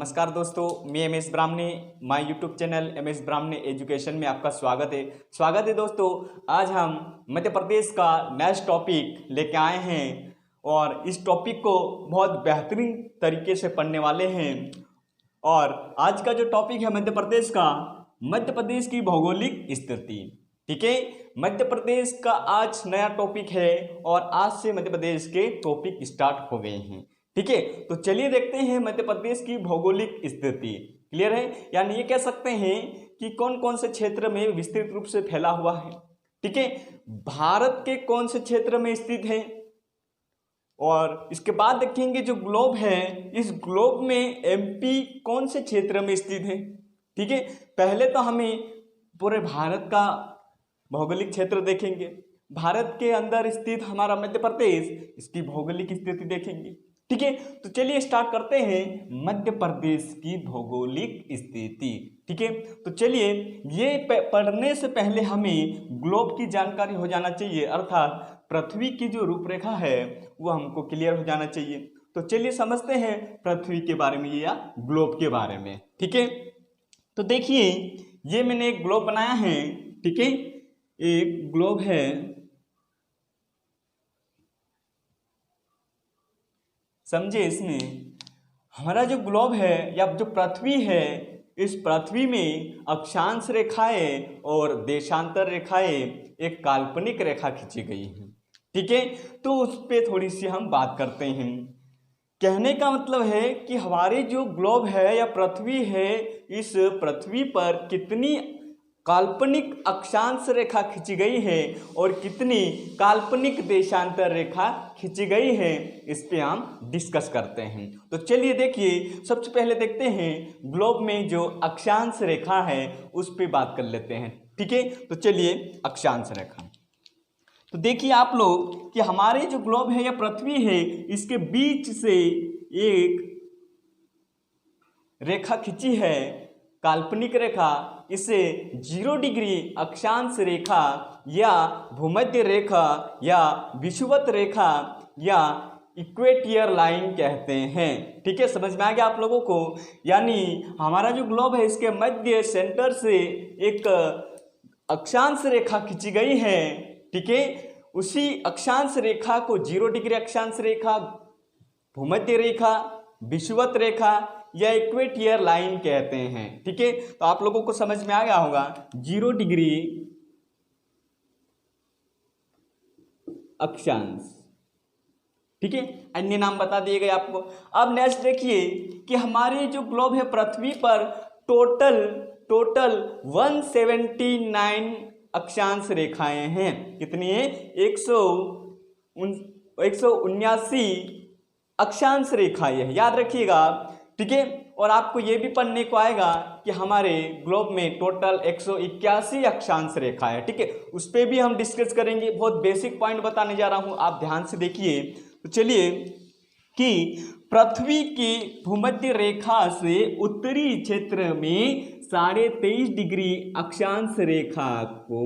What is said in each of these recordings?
नमस्कार दोस्तों, मैं M S Brahmane, my YouTube channel M S Brahmane education में आपका स्वागत है दोस्तों। आज हम मध्य प्रदेश का नेक्स्ट टॉपिक लेके आए हैं और इस टॉपिक को बहुत बेहतरीन तरीके से पढ़ने वाले हैं। और आज का जो टॉपिक है मध्य प्रदेश की भौगोलिक स्थिति। ठीक है, मध्य प्रदेश का आज नया टॉपिक है और आज से मध्य प्रदेश के टॉपिक स्टार्ट हो गए हैं। ठीक है, तो चलिए देखते हैं मध्य प्रदेश की भौगोलिक स्थिति। क्लियर है, यानी ये कह सकते हैं कि कौन कौन से क्षेत्र में विस्तृत रूप से फैला हुआ है। ठीक है, भारत के कौन से क्षेत्र में स्थित है, और इसके बाद देखेंगे जो ग्लोब है, इस ग्लोब में एमपी कौन से क्षेत्र में स्थित है। ठीक है, पहले तो हमें पूरे भारत का भौगोलिक क्षेत्र देखेंगे। भारत के अंदर स्थित हमारा मध्य प्रदेश, इसकी भौगोलिक स्थिति देखेंगे। ठीक है, तो चलिए स्टार्ट करते हैं मध्य प्रदेश की भौगोलिक स्थिति। ठीक है, तो चलिए ये पढ़ने से पहले हमें ग्लोब की जानकारी हो जाना चाहिए, अर्थात पृथ्वी की जो रूपरेखा है वो हमको क्लियर हो जाना चाहिए। तो चलिए समझते हैं पृथ्वी के बारे में या ग्लोब के बारे में। ठीक है, तो देखिए ये मैंने एक ग्लोब बनाया है। ठीक है, एक ग्लोब है, समझे। इसमें हमारा जो ग्लोब है या जो पृथ्वी है, इस पृथ्वी में अक्षांश रेखाएं और देशांतर रेखाएं एक काल्पनिक रेखा खींची गई हैं। ठीक है, तो उस पर थोड़ी सी हम बात करते हैं। कहने का मतलब है कि हमारी जो ग्लोब है या पृथ्वी है, इस पृथ्वी पर कितनी काल्पनिक अक्षांश रेखा खींची गई है और कितनी काल्पनिक देशांतर रेखा खींची गई है, इस पे हम डिस्कस करते हैं। तो चलिए देखिए, सबसे पहले देखते हैं ग्लोब में जो अक्षांश रेखा है उस पे बात कर लेते हैं। ठीक है, तो चलिए अक्षांश रेखा, तो देखिए आप लोग कि हमारे जो ग्लोब है या पृथ्वी है, इसके बीच से एक रेखा खींची है, काल्पनिक रेखा। इसे 0 डिग्री अक्षांश रेखा या भूमध्य रेखा या विषुवत रेखा या इक्वेटियर लाइन कहते हैं। ठीक है, समझ में आ गया आप लोगों को। यानी हमारा जो ग्लोब है, इसके मध्य सेंटर से एक अक्षांश रेखा खींची गई है। ठीक है, उसी अक्षांश रेखा को 0 डिग्री अक्षांश रेखा, भूमध्य रेखा, विषुवत रेखा या इक्वेटियर लाइन कहते हैं। ठीक है, तो आप लोगों को समझ में आ गया होगा 0 डिग्री अक्षांश। ठीक है, अन्य नाम बता दिए गए आपको। अब नेक्स्ट देखिए कि हमारी जो ग्लोब है पृथ्वी पर टोटल 179 अक्षांश रेखाएं हैं। कितनी है? 179 अक्षांश रेखाएं है, याद रखिएगा। ठीक है, और आपको ये भी पढ़ने को आएगा कि हमारे ग्लोब में टोटल 181 अक्षांश रेखा है। ठीक है, उस पर भी हम डिस्कस करेंगे। बहुत बेसिक पॉइंट बताने जा रहा हूं, आप ध्यान से देखिए। तो चलिए कि पृथ्वी की भूमध्य रेखा से उत्तरी क्षेत्र में 23.5 डिग्री अक्षांश रेखा को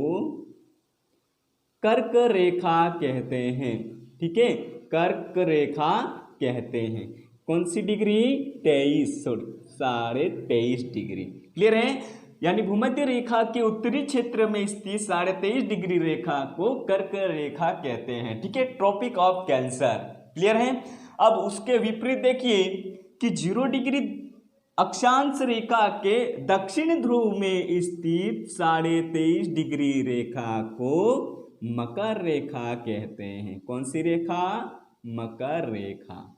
कर्क रेखा कहते हैं। ठीक है, कर्क रेखा कहते हैं। कौन सी डिग्री? 23.5 डिग्री। क्लियर है, यानी भूमध्य रेखा के उत्तरी क्षेत्र में स्थित 23.5 डिग्री रेखा को कर्क रेखा कहते हैं। ठीक है, ट्रॉपिक ऑफ कैंसर। क्लियर है। अब उसके विपरीत देखिए कि 0 डिग्री अक्षांश रेखा के दक्षिण ध्रुव में स्थित 23.5 डिग्री रेखा को मकर रेखा कहते हैं। कौन सी रेखा? मकर रेखा।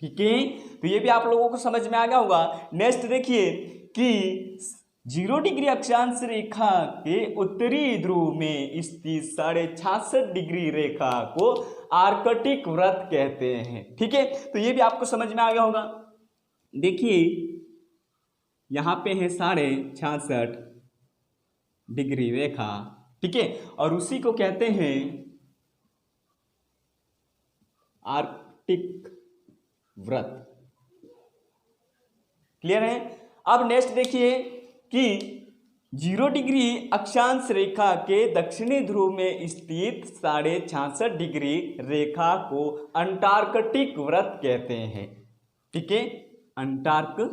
ठीक है, तो ये भी आप लोगों को समझ में आ गया होगा। नेक्स्ट देखिए कि 0 डिग्री अक्षांश रेखा के उत्तरी ध्रुव में स्थित 66.5 डिग्री रेखा को आर्कटिक व्रत कहते हैं। ठीक है, तो ये भी आपको समझ में आ गया होगा। देखिए यहां पे है 66.5 डिग्री रेखा। ठीक है, और उसी को कहते हैं आर्कटिक व्रत। क्लियर है। अब नेक्स्ट देखिए कि 0 डिग्री अक्षांश रेखा के दक्षिणी ध्रुव में स्थित 66.5 डिग्री रेखा को अंटार्कटिक व्रत कहते हैं। ठीक है, अंटार्कटिक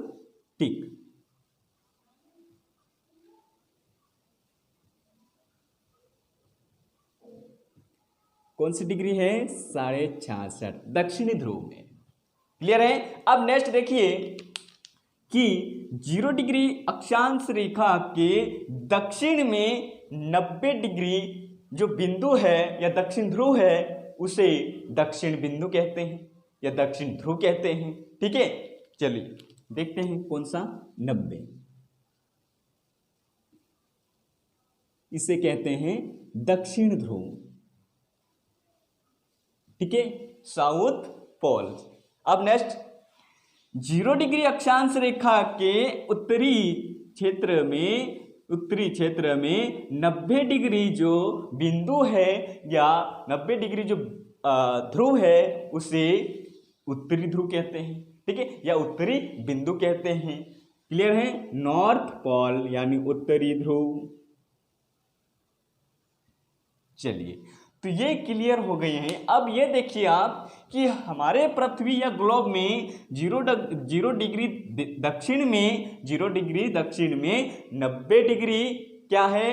टिक। कौन सी डिग्री है? 66.5 दक्षिणी ध्रुव में। क्लियर है। अब नेक्स्ट देखिए कि 0 डिग्री अक्षांश रेखा के दक्षिण में 90 डिग्री जो बिंदु है या दक्षिण ध्रुव है उसे दक्षिण बिंदु कहते हैं या दक्षिण ध्रुव कहते हैं। ठीक है, चलिए देखते हैं कौन सा 90। इसे कहते हैं दक्षिण ध्रुव। ठीक है, साउथ पोल। अब नेक्स्ट 0 डिग्री अक्षांश रेखा के उत्तरी क्षेत्र में 90 डिग्री जो बिंदु है या 90 डिग्री जो ध्रुव है उसे उत्तरी ध्रुव कहते हैं। ठीक है, या उत्तरी बिंदु कहते हैं। क्लियर है। नॉर्थ पोल यानी उत्तरी ध्रुव। चलिए, तो ये क्लियर हो गए हैं। अब ये देखिए आप कि हमारे पृथ्वी या ग्लोब में 0 डिग्री दक्षिण में 90 डिग्री क्या है?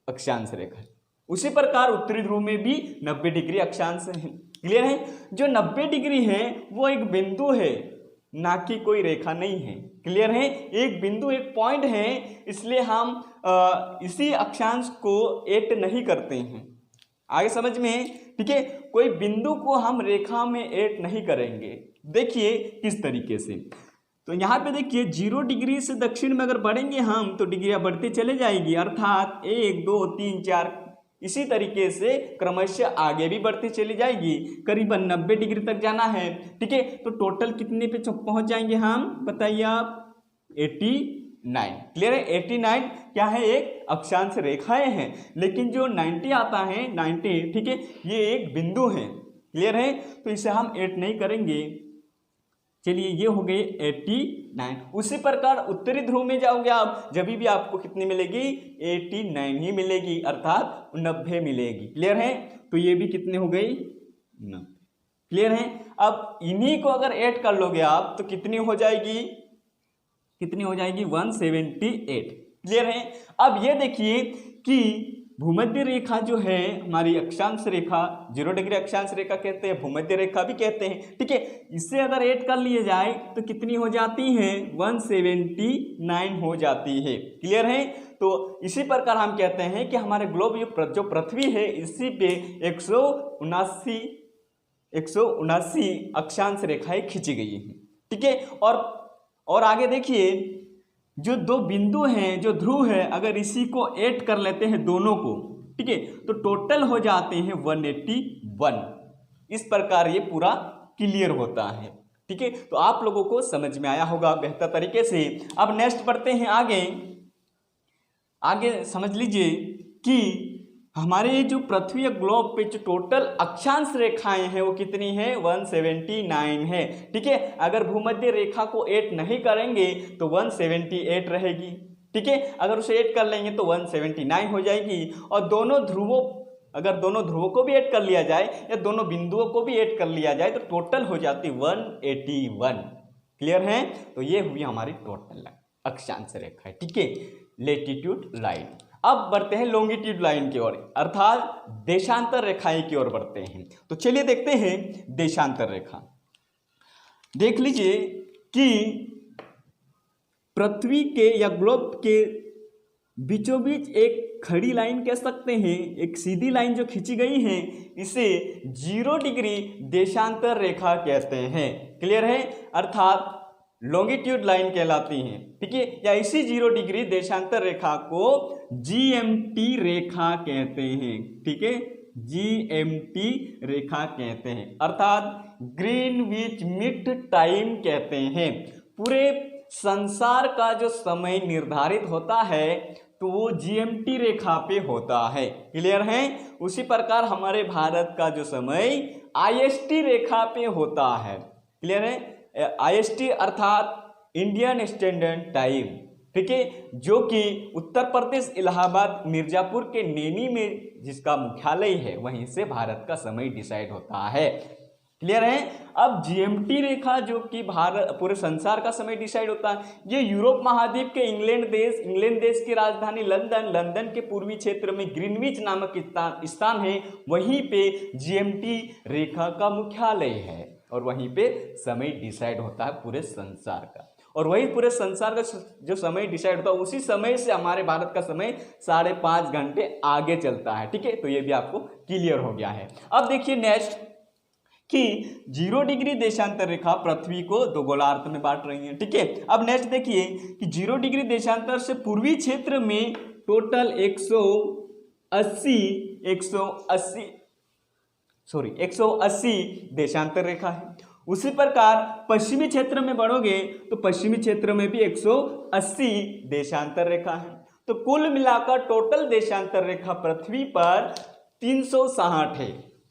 अक्षांश रेखा। उसी प्रकार उत्तरी ध्रुव में भी 90 डिग्री अक्षांश है। क्लियर है। जो 90 डिग्री है वो एक बिंदु है, ना कि कोई रेखा नहीं है। क्लियर है। एक बिंदु, एक पॉइंट है, इसलिए हम इसी अक्षांश को ऐड नहीं करते हैं। आगे समझ में? ठीक है, कोई बिंदु को हम रेखा में ऐड नहीं करेंगे। देखिए किस तरीके से। तो यहाँ पे देखिए 0 डिग्री से दक्षिण में अगर बढ़ेंगे हम तो डिग्रियां बढ़ती चले जाएगी, अर्थात 1 2 3 4 इसी तरीके से क्रमशः आगे भी बढ़ती चली जाएगी। करीबन 90 डिग्री तक जाना है। ठीक है, तो टोटल कितने पे पहुंच जाएंगे हम? बताइए आप। 89। क्लियर है। 89 क्या है? एक अक्षांश रेखाएं हैं। लेकिन जो 90 आता है 90, ठीक है, ये एक बिंदु है। क्लियर है। तो इसे हम ऐड नहीं करेंगे। चलिए, ये हो गए 89। उसी प्रकार उत्तरी ध्रुव में जाओगे आप, जब भी आपको कितनी मिलेगी? 89 ही मिलेगी, अर्थात 90 मिलेगी। क्लियर है। तो ये भी कितने हो गई? 90। क्लियर है। अब इन्हीं को अगर ऐड कर लोगे आप तो कितनी हो जाएगी? 178। क्लियर है। अब ये देखिए कि भूमध्य रेखा जो है हमारी अक्षांश रेखा, 0 डिग्री अक्षांश रेखा कहते हैं, भूमध्य रेखा भी कहते हैं। ठीक है, इससे अगर ऐड कर लिए जाए तो कितनी हो जाती है? 179 हो जाती है। क्लियर है। तो इसी प्रकार हम कहते हैं कि हमारे ग्लोब जो पृथ्वी है इसी पे 179 अक्षांश रेखाएं खींची गई हैं। ठीक है। और आगे देखिए जो 2 बिंदु हैं, जो ध्रुव है, अगर इसी को ऐड कर लेते हैं दोनों को, ठीक है, तो टोटल हो जाते हैं 181। इस प्रकार ये पूरा क्लियर होता है। ठीक है, तो आप लोगों को समझ में आया होगा बेहतर तरीके से। अब नेक्स्ट बढ़ते हैं आगे समझ लीजिए कि हमारे जो पृथ्वी या ग्लोब पे जो टोटल अक्षांश रेखाएं हैं वो कितनी है? 179 है। ठीक है, अगर भूमध्य रेखा को ऐड नहीं करेंगे तो 178 रहेगी। ठीक है, अगर उसे ऐड कर लेंगे तो 179 हो जाएगी। और अगर दोनों ध्रुवों को भी ऐड कर लिया जाए या दोनों बिंदुओं को भी ऐड कर लिया जाए तो टोटल हो जाती 181। क्लियर है। तो ये हुई हमारी टोटल अक्षांश रेखा। ठीक है, लेटीट्यूड लाइन। अब बढ़ते हैं लॉन्गिट्यूड लाइन की ओर, अर्थात देशांतर रेखाएं की ओर बढ़ते हैं। तो चलिए देखते हैं देशांतर रेखा। देख लीजिए कि पृथ्वी के या ग्लोब के बीचों बीच एक खड़ी लाइन कह सकते हैं, एक सीधी लाइन जो खींची गई है, इसे 0 डिग्री देशांतर रेखा कहते हैं। क्लियर है। अर्थात लॉन्गिट्यूड लाइन कहलाती हैं। ठीक है, या इसी 0 डिग्री देशांतर रेखा को GMT रेखा कहते हैं। ठीक है, GMT रेखा कहते हैं, अर्थात ग्रीनविच मिड टाइम कहते हैं। पूरे संसार का जो समय निर्धारित होता है तो वो GMT रेखा पे होता है। क्लियर है। उसी प्रकार हमारे भारत का जो समय IST रेखा पे होता है। क्लियर है। IST अर्थात इंडियन स्टैंडर्ड टाइम। ठीक है, जो कि उत्तर प्रदेश इलाहाबाद मिर्जापुर के नैनी में जिसका मुख्यालय है वहीं से भारत का समय डिसाइड होता है। क्लियर है। अब जीएमटी रेखा जो कि भारत पूरे संसार का समय डिसाइड होता है, ये यूरोप महाद्वीप के इंग्लैंड देश की राजधानी लंदन के पूर्वी क्षेत्र में ग्रीनविच नामक स्थान है, वहीं पे जीएमटी रेखा का मुख्यालय है और वहीं पे समय डिसाइड होता है पूरे संसार का। और वही पूरे संसार का जो समय डिसाइड होता है उसी समय से हमारे भारत का समय 5.5 घंटे आगे चलता है। ठीक है, तो ये भी आपको क्लियर हो गया है। अब देखिए नेक्स्ट कि 0 डिग्री देशांतर रेखा पृथ्वी को 2 गोलार्ध में बांट रही है। ठीक है, अब नेक्स्ट देखिए कि 0 डिग्री देशांतर से पूर्वी क्षेत्र में टोटल 180 देशांतर रेखा है। उसी प्रकार पश्चिमी क्षेत्र में बढ़ोगे तो पश्चिमी क्षेत्र में भी 180 देशांतर रेखा है। तो कुल मिलाकर टोटल देशांतर रेखा पृथ्वी पर 360 है।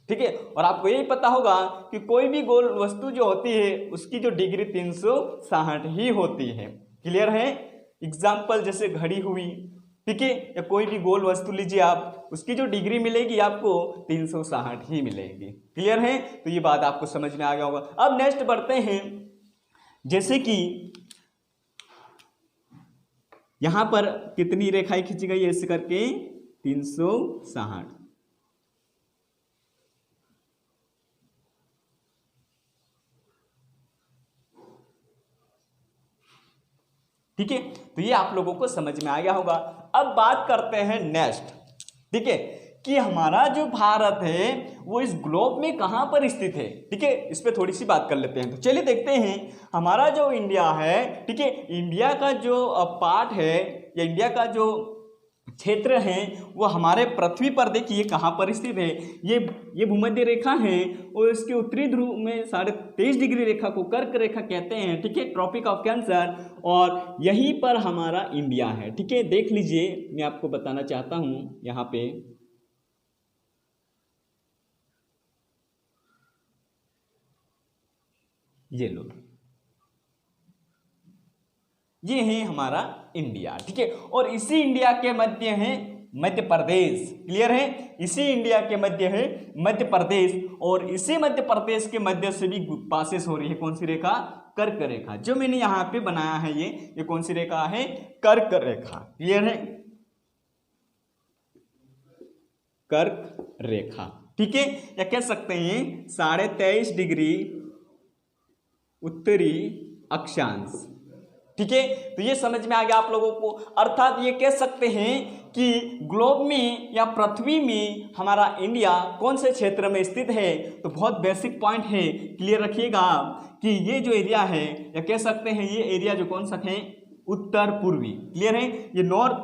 ठीक है, और आपको यही पता होगा कि कोई भी गोल वस्तु जो होती है उसकी जो डिग्री 360 ही होती है। क्लियर है। एग्जाम्पल जैसे घड़ी हुई, ठीक है, या कोई भी गोल वस्तु लीजिए आप, उसकी जो डिग्री मिलेगी आपको 360 ही मिलेगी। क्लियर है, तो ये बात आपको समझ में आ गया होगा। अब नेक्स्ट बढ़ते हैं, जैसे कि यहां पर कितनी रेखाएं खींची गई है ऐसे करके 360। ठीक है, तो ये आप लोगों को समझ में आ गया होगा। अब बात करते हैं नेक्स्ट, ठीक है, कि हमारा जो भारत है वो इस ग्लोब में कहां पर स्थित है। ठीक है, इस पे थोड़ी सी बात कर लेते हैं। तो चलिए देखते हैं हमारा जो इंडिया है, ठीक है, इंडिया का जो पार्ट है या इंडिया का जो क्षेत्र है वो हमारे पृथ्वी पर देखिए कहाँ पर स्थित है। ये भूमध्य रेखा है और इसके उत्तरी ध्रुव में 23.5 डिग्री रेखा को कर्क रेखा कहते हैं। ठीक है, ट्रॉपिक ऑफ कैंसर, और यहीं पर हमारा इंडिया है। ठीक है, देख लीजिए, मैं आपको बताना चाहता हूँ यहाँ पे, ये लो, ये है हमारा इंडिया। ठीक है, और इसी इंडिया के मध्य है मध्य प्रदेश। क्लियर है, इसी इंडिया के मध्य है मध्य प्रदेश, और इसी मध्य प्रदेश के मध्य से भी पासेस हो रही है कौन सी रेखा? कर्क रेखा। जो मैंने यहाँ पे बनाया है ये कौन सी रेखा है? कर्क रेखा। क्लियर है, कर्क रेखा। ठीक है, या कह सकते हैं 23.5 डिग्री उत्तरी अक्षांश। ठीक है, तो ये समझ में आ गया आप लोगों को। अर्थात ये कह सकते हैं कि ग्लोब में या पृथ्वी में हमारा इंडिया कौन से क्षेत्र में स्थित है। तो बहुत बेसिक पॉइंट है, क्लियर रखिएगा कि ये जो एरिया है, या कह सकते हैं ये एरिया जो कौन सा है? उत्तर पूर्वी। क्लियर है, ये north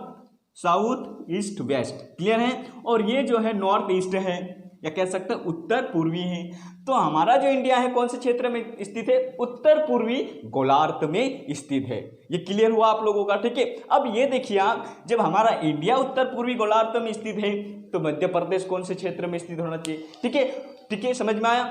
south east west. Clear है, और ये जो है नॉर्थ ईस्ट है, या कह सकते हैं उत्तर पूर्वी है। तो हमारा जो इंडिया है कौन से क्षेत्र में स्थित है? उत्तर पूर्वी गोलार्ध में स्थित है। ये क्लियर हुआ आप लोगों का। ठीक है, अब ये देखिए आप, जब हमारा इंडिया उत्तर पूर्वी गोलार्ध में स्थित है तो मध्य प्रदेश कौन से क्षेत्र में स्थित होना चाहिए? ठीक है, ठीक है, समझ में आया?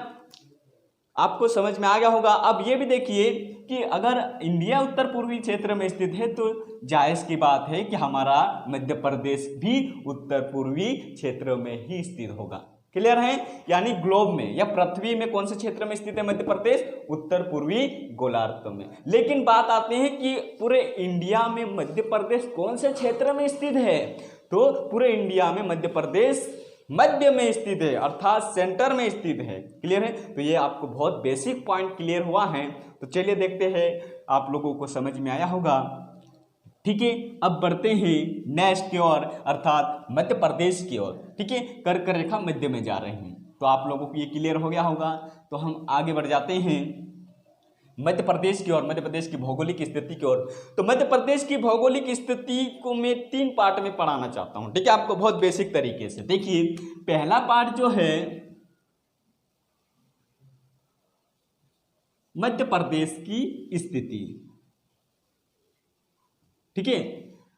आपको समझ में आ गया होगा। अब ये भी देखिए कि अगर इंडिया उत्तर पूर्वी क्षेत्र में स्थित है तो जायज़ की बात है कि हमारा मध्य प्रदेश भी उत्तर पूर्वी क्षेत्र में ही स्थित होगा। क्लियर है, यानी ग्लोब में या पृथ्वी में कौन से क्षेत्र में स्थित है मध्य प्रदेश? उत्तर पूर्वी गोलार्ध में। लेकिन बात आती है कि पूरे इंडिया में मध्य प्रदेश कौन से क्षेत्र में स्थित है? तो पूरे इंडिया में मध्य प्रदेश मध्य में स्थित है, अर्थात सेंटर में स्थित है। क्लियर है, तो ये आपको बहुत बेसिक पॉइंट क्लियर हुआ है। तो चलिए देखते हैं, आप लोगों को समझ में आया होगा। ठीक है, अब बढ़ते हैं नेक्स्ट की ओर, अर्थात मध्य प्रदेश की ओर। ठीक है, कर्क रेखा मध्य में जा रही है, तो आप लोगों को ये क्लियर हो गया होगा। तो हम आगे बढ़ जाते हैं मध्य प्रदेश की ओर, मध्य प्रदेश की भौगोलिक स्थिति की ओर। तो मध्य प्रदेश की भौगोलिक स्थिति को मैं 3 पार्ट में पढ़ाना चाहता हूं। ठीक है, आपको बहुत बेसिक तरीके से। देखिए, पहला पार्ट जो है मध्य प्रदेश की स्थिति, ठीक है,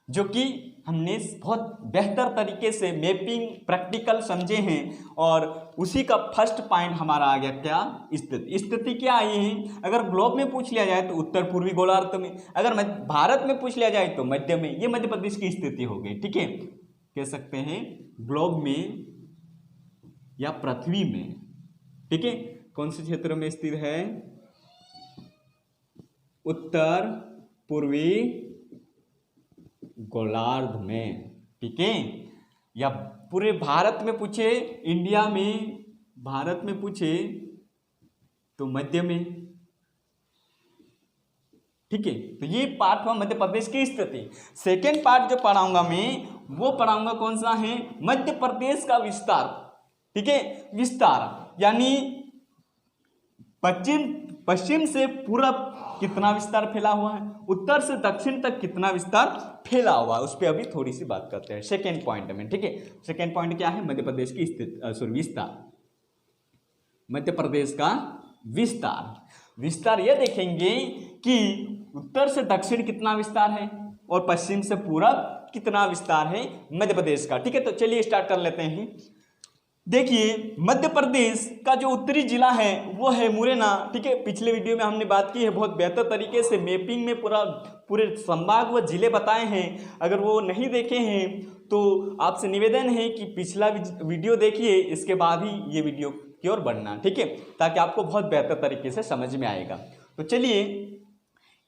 जो कि हमने बहुत बेहतर तरीके से मैपिंग प्रैक्टिकल समझे हैं, और उसी का फर्स्ट पॉइंट हमारा आ गया क्या? स्थिति। स्थिति क्या आई है? अगर ग्लोब में पूछ लिया जाए तो उत्तर पूर्वी गोलार्ध में, अगर भारत में पूछ लिया जाए तो मध्य में। ये मध्य प्रदेश की स्थिति हो गई। ठीक है, कह सकते हैं ग्लोब में या पृथ्वी में। ठीक है, कौन से क्षेत्र में स्थित है? उत्तर पूर्वी गोलार्ध में, ठीक है। या पूरे भारत में पूछे, इंडिया में, भारत में पूछे तो मध्य में, ठीक है। तो ये पार्ट हुआ मध्य प्रदेश की स्थिति। सेकेंड पार्ट जो पढ़ाऊंगा मैं, वो पढ़ाऊंगा कौन सा है? मध्य प्रदेश का विस्तार, ठीक है। विस्तार यानी पश्चिम से पूरब कितना विस्तार फैला हुआ है, उत्तर से दक्षिण तक कितना विस्तार फैला हुआ है, उस पर अभी थोड़ी सी बात करते हैं सेकेंड पॉइंट में, ठीक है। सेकेंड पॉइंट क्या है? मध्य प्रदेश की स्थिति, विस्तार, मध्य प्रदेश का विस्तार ये देखेंगे कि उत्तर से दक्षिण कितना विस्तार है और पश्चिम से पूरब कितना विस्तार है मध्य प्रदेश का, ठीक है। तो चलिए स्टार्ट कर लेते हैं। देखिए, मध्य प्रदेश का जो उत्तरी जिला है वो है मुरैना, ठीक है। पिछले वीडियो में हमने बात की है, बहुत बेहतर तरीके से मैपिंग में पूरे संभाग व जिले बताए हैं। अगर वो नहीं देखे हैं तो आपसे निवेदन है कि पिछला वीडियो देखिए, इसके बाद ही ये वीडियो की ओर बढ़ना, ठीक है, ताकि आपको बहुत बेहतर तरीके से समझ में आएगा। तो चलिए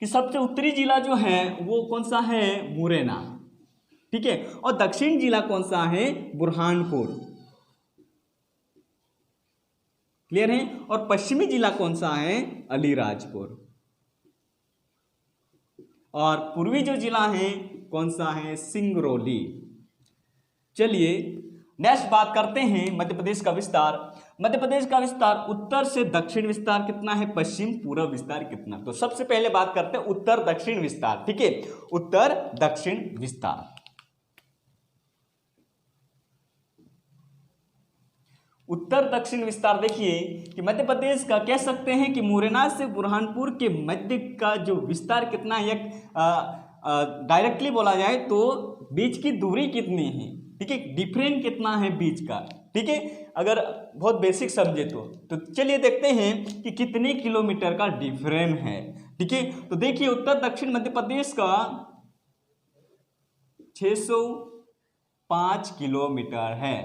कि सबसे उत्तरी जिला जो है वो कौन सा है? मुरैना, ठीक है। और दक्षिण जिला कौन सा है? बुरहानपुर, क्लियर है। और पश्चिमी जिला कौन सा है? अलीराजपुर। और पूर्वी जो जिला है कौन सा है? सिंगरौली। चलिए नेक्स्ट बात करते हैं मध्य प्रदेश का विस्तार। मध्य प्रदेश का विस्तार, उत्तर से दक्षिण विस्तार कितना है, पश्चिम पूर्व विस्तार कितना। तो सबसे पहले बात करते हैं उत्तर दक्षिण विस्तार, ठीक है। उत्तर दक्षिण विस्तार, उत्तर दक्षिण विस्तार देखिए कि मध्य प्रदेश का कह सकते हैं कि मुरैना से बुरहानपुर के मध्य का जो विस्तार कितना है, डायरेक्टली बोला जाए तो बीच की दूरी कितनी है, ठीक है, डिफरेंस कितना है बीच का, ठीक है। अगर बहुत बेसिक समझे तो चलिए देखते हैं कि कितने किलोमीटर का डिफरेंस है, ठीक है। तो देखिए उत्तर दक्षिण मध्य प्रदेश का 605 किलोमीटर है,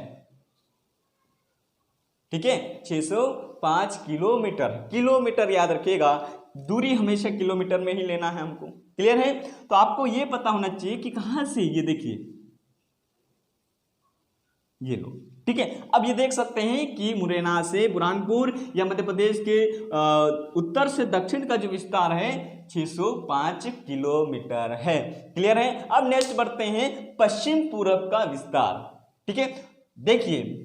ठीक है। 605 किलोमीटर, किलोमीटर याद रखिएगा, दूरी हमेशा किलोमीटर में ही लेना है हमको, क्लियर है। तो आपको ये पता होना चाहिए कि कहां से, ये देखिए ये लो, ठीक है। अब ये देख सकते हैं कि मुरैना से बुरहानपुर या मध्य प्रदेश के उत्तर से दक्षिण का जो विस्तार है 605 किलोमीटर है, क्लियर है। अब नेक्स्ट बढ़ते हैं पश्चिम पूरब का विस्तार, ठीक है। देखिए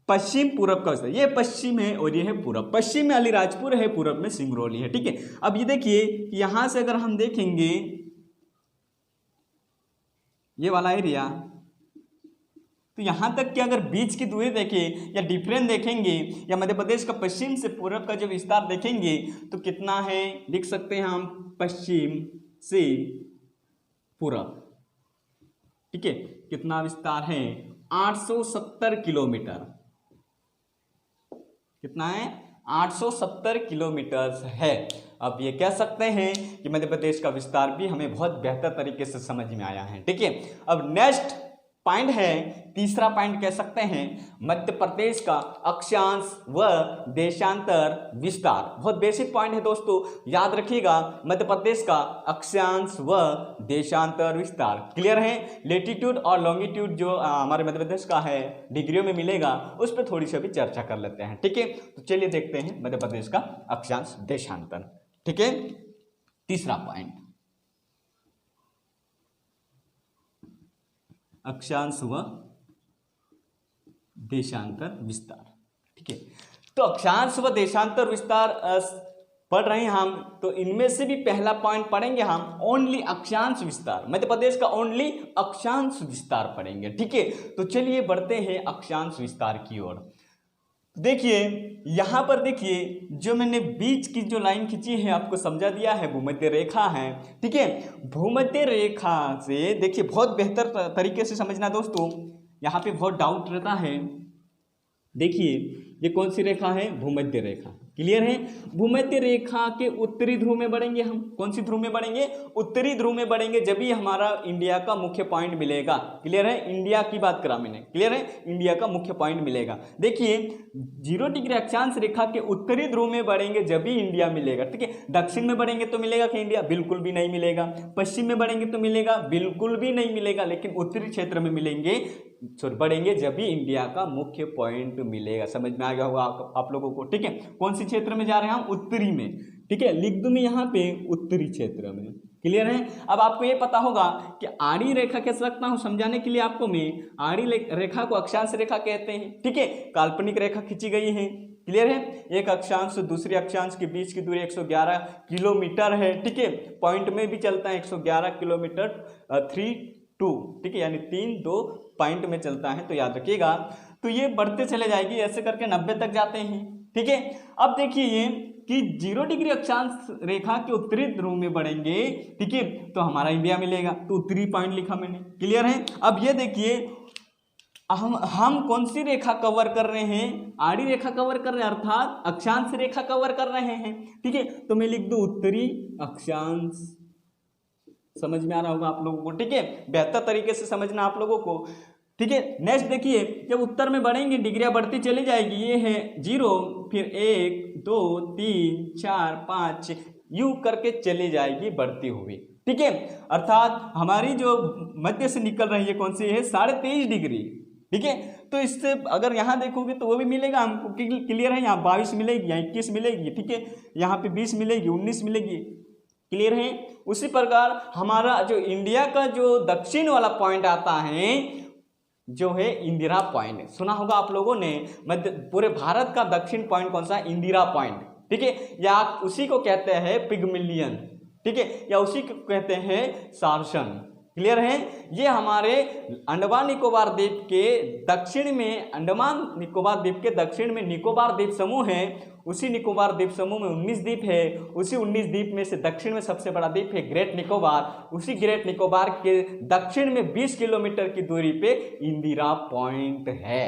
पश्चिम पूरब का विस्तार, ये पश्चिम है और ये है पूरब। पश्चिम में अलीराजपुर है, पूरब में सिंगरौली है, ठीक है। अब ये देखिए यहां से अगर हम देखेंगे ये वाला एरिया, तो यहां तक कि अगर बीच की दूरी देखें या डिफरेंस देखेंगे या मध्य प्रदेश का पश्चिम से पूरब का जो विस्तार देखेंगे तो कितना है, लिख सकते हैं हम पश्चिम से पूरब, ठीक है। कितना विस्तार है? 870 किलोमीटर। कितना है? 870 किलोमीटर है। अब ये कह सकते हैं कि मध्य प्रदेश का विस्तार भी हमें बहुत बेहतर तरीके से समझ में आया है, ठीक है। अब नेक्स्ट पॉइंट है, तीसरा पॉइंट कह सकते हैं मध्य प्रदेश का अक्षांश व देशांतर विस्तार। बहुत बेसिक पॉइंट है दोस्तों, याद रखिएगा, मध्य प्रदेश का अक्षांश व देशांतर विस्तार, क्लियर है। लेटीट्यूड और लॉन्गिट्यूड जो हमारे मध्य प्रदेश का है डिग्रियों में मिलेगा, उस पर थोड़ी सी अभी चर्चा कर लेते हैं, ठीक है। तो चलिए देखते हैं मध्य प्रदेश का अक्षांश देशांतर, ठीक है। तीसरा पॉइंट अक्षांश व देशांतर विस्तार, ठीक है। तो अक्षांश व देशांतर विस्तार पढ़ रहे हैं हम, तो इनमें से भी पहला पॉइंट पढ़ेंगे हम ओनली अक्षांश विस्तार, मध्य प्रदेश का ओनली अक्षांश विस्तार पढ़ेंगे, ठीक है। तो चलिए बढ़ते हैं अक्षांश विस्तार की ओर। देखिए यहां पर देखिए जो मैंने बीच की जो लाइन खींची है आपको समझा दिया है, भूमध्य रेखा है, ठीक है। भूमध्य रेखा से देखिए बहुत बेहतर तरीके से समझना दोस्तों, यहाँ पे बहुत डाउट रहता है। देखिए ये कौन सी रेखा है? भूमध्य रेखा, क्लियर है। भूमध्य रेखा के उत्तरी ध्रुव में बढ़ेंगे हम। कौन सी ध्रुव में बढ़ेंगे? उत्तरी ध्रुव में बढ़ेंगे, जब भी हमारा इंडिया का मुख्य पॉइंट मिलेगा। क्लियर है, इंडिया की बात करा मैंने। क्लियर है, इंडिया का मुख्य पॉइंट मिलेगा। देखिए 0 डिग्री अक्षांश रेखा के उत्तरी ध्रुव में बढ़ेंगे जब भी इंडिया मिलेगा। ठीक है, दक्षिण में बढ़ेंगे तो मिलेगा कि इंडिया? बिल्कुल भी नहीं मिलेगा। पश्चिम में बढ़ेंगे तो मिलेगा? बिल्कुल भी नहीं मिलेगा। लेकिन उत्तरी क्षेत्र में मिलेंगे, बढ़ेंगे जब भी इंडिया का मुख्य पॉइंट मिलेगा। समझ में आ गया होगा आप लोगों को। ठीक है, कौन सी क्षेत्र में जा रहे हैं हम? उत्तरी में। ठीक है, लिख दूं मैं यहाँ पे उत्तरी क्षेत्र में। क्लियर है। अब आपको ये पता होगा कि आड़ी रेखा कैसे रखता हूं समझाने के लिए आपको मैं। आड़ी रेखा को अक्षांश रेखा कहते हैं। ठीक है, काल्पनिक रेखा खींची गई है। क्लियर है, एक अक्षांश से दूसरे अक्षांश के बीच की दूरी 111 किलोमीटर है। ठीक है, पॉइंट में भी चलता है 111 किलोमीटर 3-2। ठीक है, यानी 3-2 पॉइंट में चलता है, तो याद रखिएगा। तो ये बढ़ते चले जाएगी, ऐसे करके 90 तक जाते हैं। ठीक है, अब देखिए ये कि 0 डिग्री अक्षांश रेखा के उत्तरी ध्रुव में बढ़ेंगे। ठीक है, तो हमारा इंडिया मिलेगा, तो उत्तरी पॉइंट लिखा मैंने। क्लियर है। अब ये देखिए हम कौन सी रेखा कवर कर रहे हैं? आड़ी रेखा कवर कर रहे हैं, अर्थात अक्षांश रेखा कवर कर रहे हैं। ठीक है, तो मैं लिख दूं उत्तरी अक्षांश। समझ में आ रहा होगा आप लोगों को। ठीक है, बेहतर तरीके से समझना आप लोगों को। ठीक है, नेक्स्ट देखिए, जब उत्तर में बढ़ेंगे डिग्रियां बढ़ती चली जाएगी। ये है 0, फिर 1 2 3 4 5 6 यूं करके चली जाएगी बढ़ती हुई। ठीक है, अर्थात हमारी जो मध्य से निकल रही है कौन सी है? 23.5 डिग्री। ठीक है, तो इससे अगर यहाँ देखोगे तो वो भी मिलेगा हमको। क्लियर है, यहाँ 22 मिलेगी, यहाँ 21 मिलेगी। ठीक है, यहाँ पे 20 मिलेगी, 19 मिलेगी। क्लियर है। उसी प्रकार हमारा जो इंडिया का जो दक्षिण वाला पॉइंट आता है जो है इंदिरा पॉइंट। सुना होगा आप लोगों ने, मध्य पूरे भारत का दक्षिण पॉइंट कौन सा? इंदिरा पॉइंट। ठीक है, या उसी को कहते हैं पिगमिलियन। ठीक है, या उसी को कहते हैं सार्सन। क्लियर है, ये हमारे अंडमान निकोबार द्वीप के दक्षिण में, अंडमान निकोबार द्वीप के दक्षिण में निकोबार द्वीप समूह है। उसी निकोबार द्वीप समूह में 19 द्वीप है। उसी 19 द्वीप में से दक्षिण में सबसे बड़ा द्वीप है ग्रेट निकोबार। उसी ग्रेट निकोबार के दक्षिण में 20 किलोमीटर की दूरी पे इंदिरा पॉइंट है।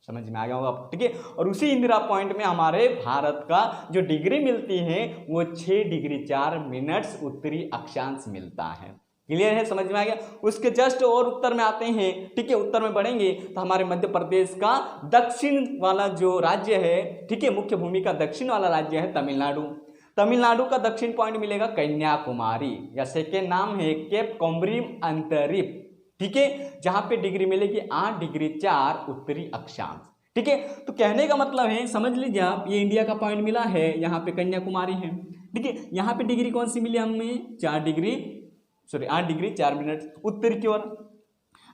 समझ में आ गया होगा आपको। ठीक है, और उसी इंदिरा पॉइंट में हमारे भारत का जो डिग्री मिलती है वो 6 डिग्री 4 मिनट्स उत्तरी अक्षांश मिलता है। क्लियर है, समझ में आ गया। उसके जस्ट और उत्तर में आते हैं। ठीक है, उत्तर में बढ़ेंगे तो हमारे मध्य प्रदेश का दक्षिण वाला जो राज्य है, ठीक है, मुख्य भूमि का दक्षिण वाला राज्य है तमिलनाडु। तमिलनाडु का दक्षिण पॉइंट मिलेगा कन्याकुमारी, या सेकेंड नाम है केप कोमरिम अंतरिप। ठीक है, जहां पे डिग्री मिलेगी 8 डिग्री 4 उत्तरी अक्षांश। ठीक है, तो कहने का मतलब है, समझ लीजिए आप, ये इंडिया का पॉइंट मिला है, यहाँ पे कन्याकुमारी है। ठीक है, यहाँ पे डिग्री कौन सी मिली हमें? 8 डिग्री 4 मिनट उत्तर की ओर।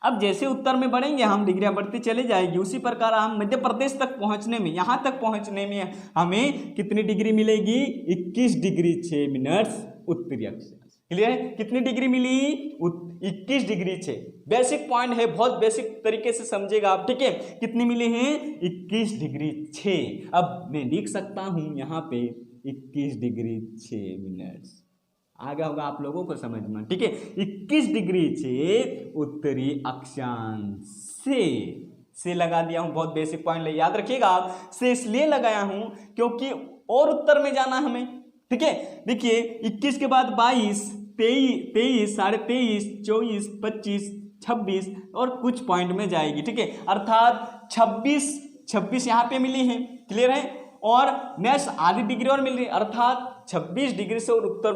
अब जैसे उत्तर में बढ़ेंगे हम, डिग्रियां बढ़ती चली जाएगी। उसी प्रकार हम मध्य प्रदेश तक पहुंचने में, यहाँ तक पहुंचने में हमें कितनी डिग्री मिलेगी? 21 डिग्री 6 मिनट्स उत्तरी अक्षांश। क्लियर है, कितनी डिग्री मिली? 21 डिग्री 6। बेसिक पॉइंट है, बहुत बेसिक तरीके से समझेगा आप। ठीक है, कितनी मिली है? 21 डिग्री 6। अब मैं लिख सकता हूं यहाँ पे 21 डिग्री 6 मिनट्स। आ गया होगा आप लोगों को समझ में। ठीक है, 21 डिग्री 6 उत्तरी अक्षांश से लगा दिया हूं। बहुत बेसिक पॉइंट याद रखिएगा आप। से इसलिए लगाया हूं क्योंकि और उत्तर में जाना हमें। ठीक है, देखिए 21 के बाद 22, 23, 23.5, 24, 25, 26 और कुछ पॉइंट में जाएगी। ठीक है, अर्थात 26 यहाँ पे मिली है। क्लियर है, और नेक्स्ट आधी डिग्री और मिल रही है, अर्थात 26 डिग्री से और उत्तर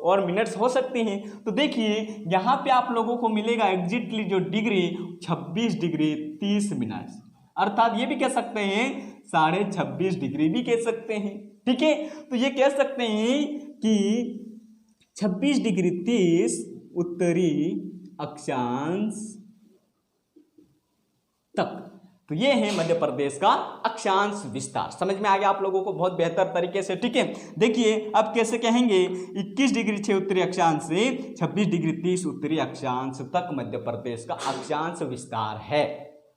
और मिनट्स हो सकती हैं। तो देखिए यहाँ पे आप लोगों को मिलेगा एग्जैक्टली जो डिग्री 26 डिग्री 30 मिनट्स। अर्थात ये भी कह सकते हैं 26.5 डिग्री भी कह सकते हैं। ठीक है, तो ये कह सकते हैं कि 26 डिग्री 30 उत्तरी अक्षांश तक। तो ये है मध्य प्रदेश का अक्षांश विस्तार। समझ में आ गया आप लोगों को बहुत बेहतर तरीके से। ठीक है, देखिए अब कैसे कहेंगे? 21 डिग्री 6 उत्तरी अक्षांश से 26 डिग्री 30 उत्तरी अक्षांश तक मध्य प्रदेश का अक्षांश विस्तार है।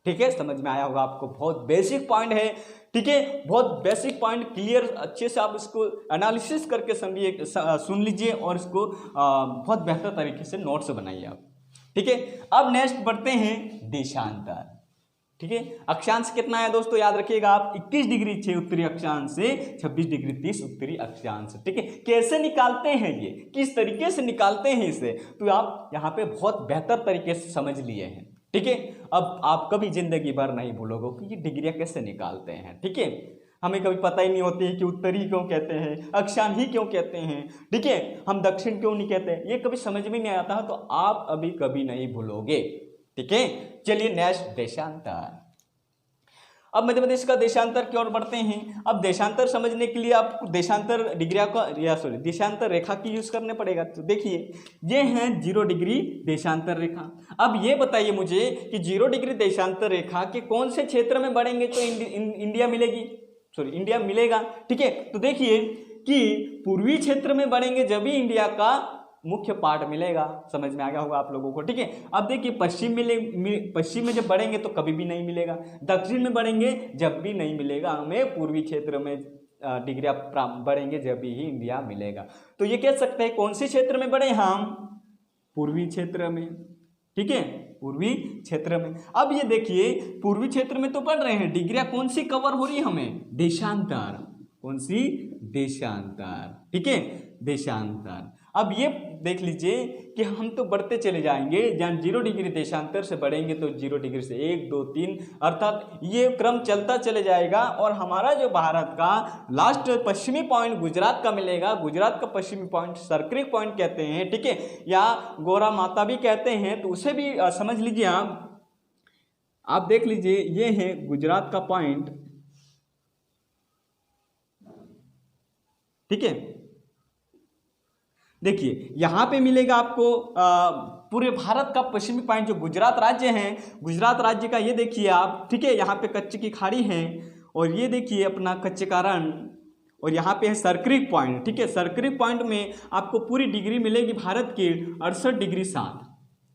ठीक है, समझ में आया होगा आपको। बहुत बेसिक पॉइंट है। ठीक है, बहुत बेसिक पॉइंट क्लियर अच्छे से आप इसको एनालिसिस करके समझिए, सुन लीजिए और इसको बहुत बेहतर तरीके से नोट्स बनाइए आप। ठीक है, अब नेक्स्ट बढ़ते हैं देशांतर। ठीक है। अक्षांश कितना है दोस्तों, याद रखिएगा आप, 21 डिग्री 6 उत्तरी अक्षांश से 26 डिग्री 30 उत्तरी अक्षांश। ठीक है, कैसे निकालते हैं ये, किस तरीके से निकालते हैं इसे, तो आप यहाँ पे बहुत बेहतर तरीके से समझ लिए हैं। ठीक है, अब आप कभी जिंदगी भर नहीं भूलोगे कि ये डिग्रियां कैसे निकालते हैं। ठीक है, हमें कभी पता ही नहीं होती है कि उत्तरी क्यों कहते हैं, अक्षांश ही क्यों कहते हैं, ठीक है, हम दक्षिण क्यों नहीं कहते हैं, ये कभी समझ में नहीं आता, तो आप अभी कभी नहीं भूलोगे। ठीक है, चलिए नेक्स्ट देशांतर। अब मध्य प्रदेश का देशांतर की ओर बढ़ते हैं। अब देशांतर समझने के लिए आपको देशांतर डिग्रिया का देशांतर रेखा की यूज करने पड़ेगा। तो देखिए ये है 0 डिग्री देशांतर रेखा। अब ये बताइए मुझे कि 0 डिग्री देशांतर रेखा के कौन से क्षेत्र में बढ़ेंगे तो इंडिया मिलेगी, इंडिया मिलेगा। ठीक है, तो देखिए कि पूर्वी क्षेत्र में बढ़ेंगे जब भी इंडिया का मुख्य पार्ट मिलेगा। समझ में आ गया होगा आप लोगों को। ठीक है, अब देखिए पश्चिम में जब बढ़ेंगे तो कभी भी नहीं मिलेगा, दक्षिण में बढ़ेंगे जब भी नहीं मिलेगा हमें, पूर्वी क्षेत्र में डिग्रियां बढ़ेंगे जब भी ही इंडिया मिलेगा। तो ये कह सकते हैं कौन से क्षेत्र में बढ़े हम, पूर्वी क्षेत्र में। ठीक है, पूर्वी क्षेत्र में। अब ये देखिए पूर्वी क्षेत्र में तो पढ़ रहे हैं, डिग्रियां कौन सी कवर हो रही है हमें, देशांतर। कौन सी, देशांतर। ठीक है, देशांतर। अब ये देख लीजिए कि हम तो बढ़ते चले जाएंगे, जहाँ 0 डिग्री देशांतर से बढ़ेंगे तो 0 डिग्री से 1 2 3, अर्थात ये क्रम चलता चले जाएगा। और हमारा जो भारत का लास्ट पश्चिमी पॉइंट गुजरात का मिलेगा, गुजरात का पश्चिमी पॉइंट सर्क्रिक पॉइंट कहते हैं। ठीक है, या गोरा माता भी कहते हैं, तो उसे भी समझ लीजिए आप देख लीजिए, ये है गुजरात का पॉइंट। ठीक है, देखिए यहां पे मिलेगा आपको पूरे भारत का पश्चिमी पॉइंट जो गुजरात राज्य है, गुजरात राज्य का ये देखिए आप। ठीक है, यहाँ पे कच्छ की खाड़ी है और ये देखिए अपना कच्छ का रण, और यहाँ पे है सर्क्रिक पॉइंट। ठीक है, सर्क्रिक पॉइंट में आपको पूरी डिग्री मिलेगी भारत की 68 डिग्री 7।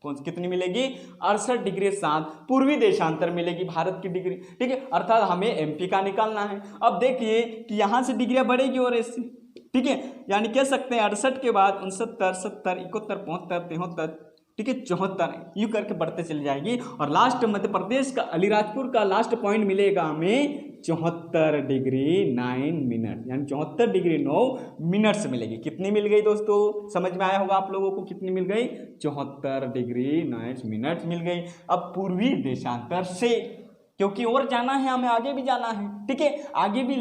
कौन कितनी मिलेगी, 68 डिग्री 7 पूर्वी देशांतर मिलेगी भारत की डिग्री। ठीक है, अर्थात हमें एमपी का निकालना है। अब देखिए कि यहाँ से डिग्रियां बढ़ेगी और ऐसे। ठीक है, यानी कह सकते हैं 68 के बाद 69 70 71 72 73, ठीक है 74, यूं करके बढ़ते चली जाएगी। और लास्ट मध्य प्रदेश का अलीराजपुर का लास्ट पॉइंट मिलेगा हमें 74 डिग्री 9 मिनट, यानी 74 डिग्री 9 मिनट से मिलेगी। कितनी मिल गई दोस्तों, समझ में आया होगा आप लोगों को, कितनी मिल गई, 74 डिग्री 9 मिनट मिल गई। अब पूर्वी देशांतर से, क्योंकि और जाना है हमें, आगे भी जाना है। ठीक है, आगे भी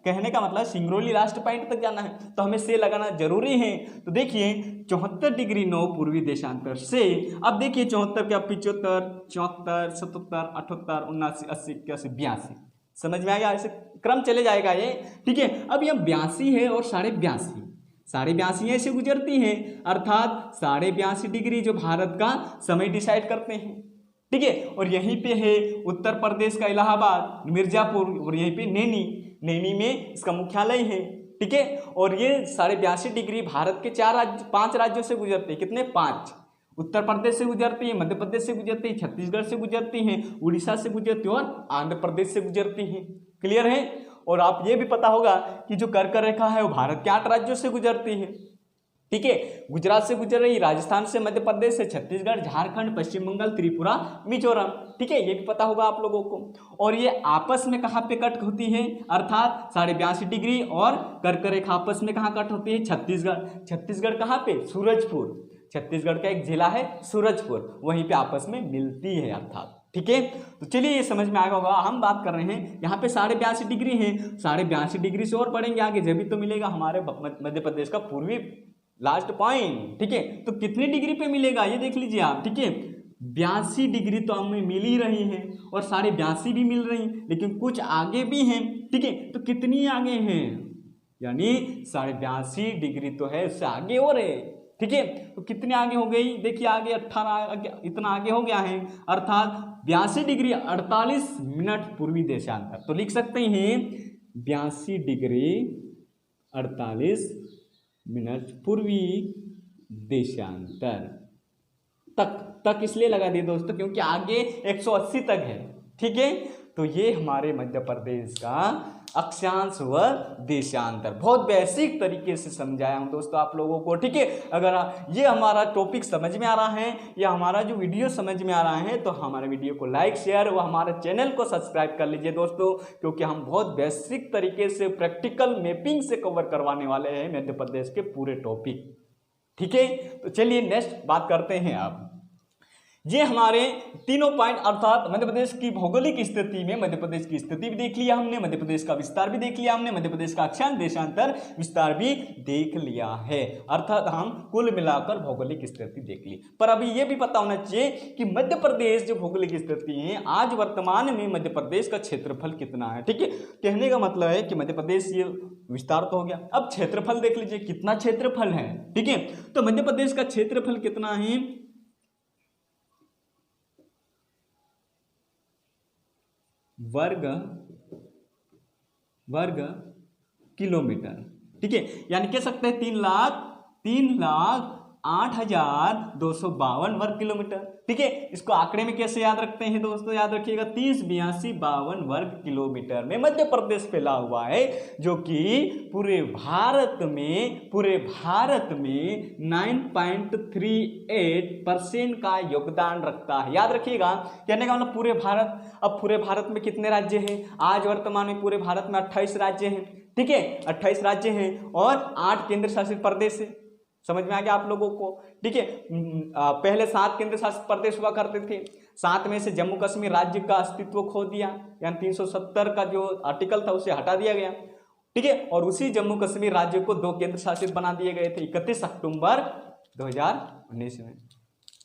कहने का मतलब सिंगरौली लास्ट पॉइंट तक जाना है, तो हमें से लगाना जरूरी है। तो देखिए 74 डिग्री 9 पूर्वी देशांतर से। अब देखिए 74 क्या, 75 74 77 78 79 80 81 82, समझ में आएगा, ऐसे क्रम चले जाएगा ये। ठीक है, अब यह 82 है और 82.5 ऐसे गुजरती है, अर्थात 82.5 डिग्री जो भारत का समय डिसाइड करते हैं। ठीक है, और यहीं पे है उत्तर प्रदेश का इलाहाबाद, मिर्जापुर, और यहीं पे नैनी में इसका मुख्यालय है। ठीक है, और ये 82.5 डिग्री भारत के 5 राज्यों से गुजरते हैं। कितने, 5। उत्तर प्रदेश से गुजरती है, मध्य प्रदेश से गुजरती है, छत्तीसगढ़ से गुजरती हैं, उड़ीसा से गुजरती है और आंध्र प्रदेश से गुजरती हैं। क्लियर है। और आप ये भी पता होगा कि जो कर्क रेखा है वो भारत के 8 राज्यों से गुजरती है। ठीक है, गुजरात से गुजर रही, राजस्थान से, मध्य प्रदेश से, छत्तीसगढ़, झारखंड, पश्चिम बंगाल, त्रिपुरा, मिजोरम। ठीक है, ये भी पता होगा आप लोगों को। और ये आपस में कहाँ पे कट होती है, अर्थात 82.5 डिग्री और कर्क रेखा आपस में कहाँ कट होती है, छत्तीसगढ़ कहाँ पे, सूरजपुर, छत्तीसगढ़ का एक जिला है सूरजपुर, वहीं पे आपस में मिलती है अर्थात। ठीक है, तो चलिए ये समझ में आएगा होगा। हम बात कर रहे हैं यहाँ पे 82.5 डिग्री है, 82.5 डिग्री से और बढ़ेंगे आगे जब भी तो मिलेगा हमारे मध्य प्रदेश का पूर्वी लास्ट पॉइंट। ठीक है, तो कितनी डिग्री पे मिलेगा ये देख लीजिए आप। ठीक है, 82 डिग्री तो हमें मिल ही रही है और 82.5 भी मिल रही, लेकिन कुछ आगे भी हैं। ठीक है, तो कितनी आगे हैं, यानी 82.5 डिग्री तो है, उससे आगे और है। ठीक है, तो कितने आगे हो गई, देखिए आगे 18 इतना आगे हो गया है, अर्थात 82 डिग्री 48 मिनट पूर्वी देशांतर। तो लिख सकते हैं 82 डिग्री 48 मिनट पूर्वी देशांतर तक इसलिए लगा दिए दोस्तों क्योंकि आगे 180 तक है। ठीक है, तो ये हमारे मध्य प्रदेश का अक्षांश व देशांतर बहुत बेसिक तरीके से समझाया हूं दोस्तों आप लोगों को, ठीक है। अगर ये हमारा टॉपिक समझ में आ रहा है या हमारा जो वीडियो समझ में आ रहा है तो हमारे वीडियो को लाइक शेयर व हमारे चैनल को सब्सक्राइब कर लीजिए दोस्तों, क्योंकि हम बहुत बेसिक तरीके से प्रैक्टिकल मैपिंग से कवर करवाने वाले हैं मध्य प्रदेश के पूरे टॉपिक, ठीक है। तो चलिए नेक्स्ट बात करते हैं। अब ये हमारे तीनों पॉइंट अर्थात मध्य प्रदेश की भौगोलिक स्थिति में मध्य प्रदेश की स्थिति भी देख लिया हमने, मध्य प्रदेश का विस्तार भी देख लिया हमने, मध्य प्रदेश का अक्षांश देशांतर विस्तार भी देख लिया है, अर्थात हम कुल मिलाकर भौगोलिक स्थिति देख ली। पर अभी ये भी पता होना चाहिए कि मध्य प्रदेश जो भौगोलिक स्थिति है आज वर्तमान में मध्य प्रदेश का क्षेत्रफल कितना है, ठीक है। कहने का मतलब है कि मध्य प्रदेश ये विस्तार तो हो गया, अब क्षेत्रफल देख लीजिए कितना क्षेत्रफल है, ठीक है। तो मध्य प्रदेश का क्षेत्रफल कितना है, वर्ग किलोमीटर, ठीक है। यानी कह सकते हैं 3,08,252 वर्ग किलोमीटर, ठीक है। इसको आंकड़े में कैसे याद रखते हैं दोस्तों, याद रखिएगा 30,82,52 वर्ग किलोमीटर में मध्य प्रदेश फैला हुआ है, जो कि पूरे भारत में 9.38% का योगदान रखता है। याद रखिएगा, कहने का मतलब पूरे भारत। अब पूरे भारत में कितने राज्य हैं, आज वर्तमान में पूरे भारत में 28 राज्य हैं, ठीक है। 28 राज्य हैं और 8 केंद्र शासित प्रदेश है। समझ में आ गया आप लोगों को, ठीक है। पहले 7 केंद्र शासित प्रदेश हुआ करते थे, 7 में से जम्मू कश्मीर राज्य का अस्तित्व खो दिया, यानी 370 का जो आर्टिकल था उसे हटा दिया गया, ठीक है। और उसी जम्मू कश्मीर राज्य को 2 केंद्र शासित बना दिए गए थे 31 अक्टूबर 2019 में,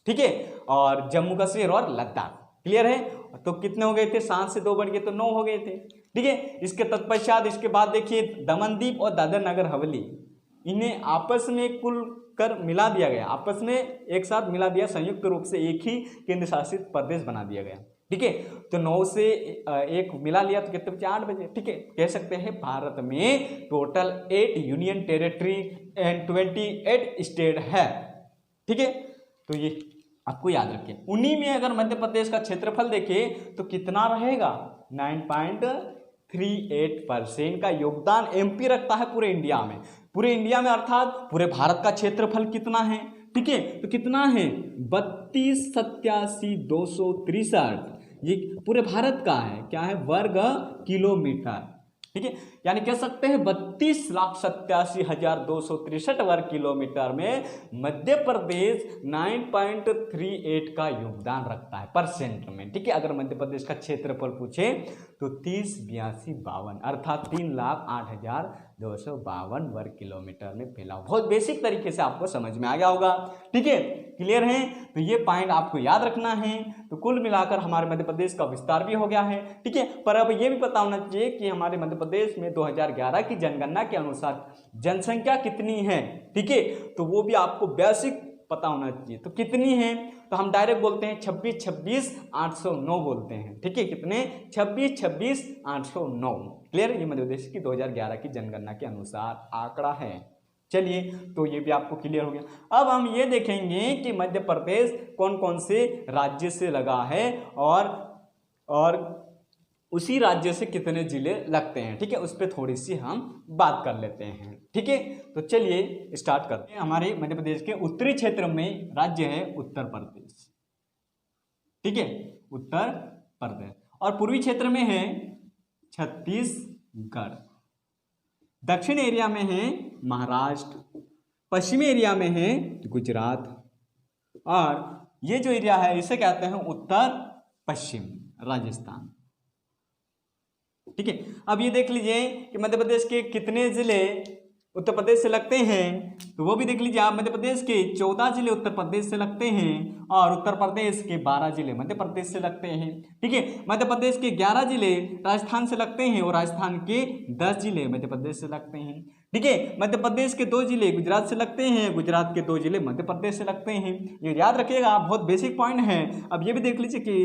ठीक है। और जम्मू कश्मीर और लद्दाख, क्लियर है। तो कितने हो गए थे, 7 से 2 बढ़ गए तो 9 हो गए थे, ठीक है। इसके तत्पश्चात इसके बाद देखिए दमनदीप और दादर नगर हवेली, इन्हें आपस में कुल कर मिला दिया गया, आपस में एक साथ मिला दिया, संयुक्त रूप से एक ही केंद्र शासित प्रदेश बना दिया गया, ठीक है। तो 9 से 1 मिला लिया तो कितने बचे, 8 बजे, ठीक है। कह सकते हैं भारत में total 8 union territory and 28 state है, ठीक है। तो ये आपको याद रखिए। उन्हीं में अगर मध्य प्रदेश का क्षेत्रफल देखें तो कितना रहेगा, 9.38% का योगदान एमपी रखता है पूरे इंडिया में। पूरे इंडिया में अर्थात पूरे भारत का क्षेत्रफल कितना है, ठीक है। तो कितना है, 32,87,263, ये पूरे भारत का है, क्या है, वर्ग किलोमीटर, ठीक है। यानी कह सकते हैं 32,87,263 वर्ग किलोमीटर में मध्य प्रदेश 9.38 का योगदान रखता है परसेंट में, ठीक है। अगर मध्य प्रदेश का क्षेत्रफल पूछे तो 30,82,52 अर्थात 3,08,252 वर्ग किलोमीटर में फैला। बहुत बेसिक तरीके से आपको समझ में आ गया होगा, ठीक है, क्लियर है। तो ये पॉइंट आपको याद रखना है। तो कुल मिलाकर हमारे मध्य प्रदेश का विस्तार भी हो गया है, ठीक है। पर अब ये भी पता होना चाहिए कि हमारे मध्य प्रदेश में 2011 की जनगणना के अनुसार जनसंख्या कितनी है, ठीक है। तो वो भी आपको बेसिक पता होना चाहिए। तो कितनी है, तो हम डायरेक्ट बोलते हैं 26,26,809 बोलते हैं, ठीक है। कितने, 26,26,809, क्लियर। ये मध्य प्रदेश की 2011 की जनगणना के अनुसार आंकड़ा है। चलिए, तो ये भी आपको क्लियर हो गया। अब हम ये देखेंगे कि मध्य प्रदेश कौन कौन से राज्य से लगा है और उसी राज्य से कितने जिले लगते हैं, ठीक है। उस पर थोड़ी सी हम बात कर लेते हैं, ठीक है। तो चलिए स्टार्ट करते हैं। हमारे मध्य प्रदेश के उत्तरी क्षेत्र में राज्य है उत्तर प्रदेश, ठीक है, उत्तर प्रदेश। और पूर्वी क्षेत्र में है छत्तीसगढ़, दक्षिण एरिया में है महाराष्ट्र, पश्चिमी एरिया में है गुजरात, और ये जो एरिया है इसे कहते हैं उत्तर पश्चिम राजस्थान, ठीक है। अब ये देख लीजिए कि मध्य प्रदेश के कितने जिले उत्तर प्रदेश से लगते हैं, तो वो भी देख लीजिए आप। मध्य प्रदेश के 14 जिले उत्तर प्रदेश से लगते हैं और उत्तर प्रदेश के 12 जिले मध्य प्रदेश से लगते हैं, ठीक है। मध्य प्रदेश के 11 जिले राजस्थान से लगते हैं और राजस्थान के 10 जिले मध्य प्रदेश से लगते हैं, ठीक है। मध्य प्रदेश के 2 जिले गुजरात से लगते हैं, गुजरात के 2 जिले मध्य प्रदेश से लगते हैं। ये याद रखिएगा, बहुत बेसिक पॉइंट है। अब ये भी देख लीजिए कि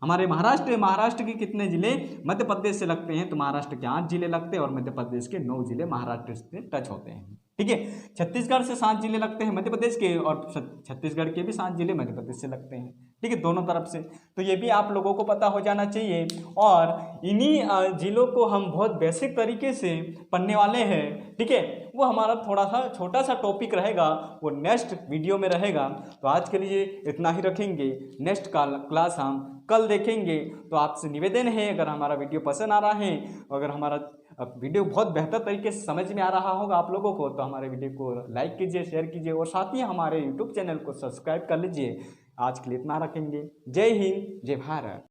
हमारे महाराष्ट्र के कितने जिले मध्य प्रदेश से लगते हैं, तो महाराष्ट्र के 8 जिले लगते हैं और मध्य प्रदेश के 9 जिले महाराष्ट्र से टच होते हैं, ठीक है। छत्तीसगढ़ से 7 जिले लगते हैं मध्य प्रदेश के, और छत्तीसगढ़ के भी 7 जिले मध्य प्रदेश से लगते हैं। ठीक है, दोनों तरफ से। तो ये भी आप लोगों को पता हो जाना चाहिए। और इन्हीं जिलों को हम बहुत बेसिक तरीके से पढ़ने वाले हैं। ठीक है, वो हमारा थोड़ा सा छोटा सा टॉपिक रहेगा, वो नेक्स्ट वीडियो में रहेगा। तो आज के लिए इतना ही रखेंगे, नेक्स्ट क्लास हम कल देखेंगे। तो आपसे निवेदन है, अगर हमारा वीडियो पसंद आ रहा है, अगर हमारा वीडियो बहुत बेहतर तरीके से समझ में आ रहा होगा आप लोगों को, तो हमारे वीडियो को लाइक कीजिए, शेयर कीजिए, और साथ ही हमारे यूट्यूब चैनल को सब्सक्राइब कर लीजिए। आज के लिए इतना रखेंगे। जय हिंद, जय भारत।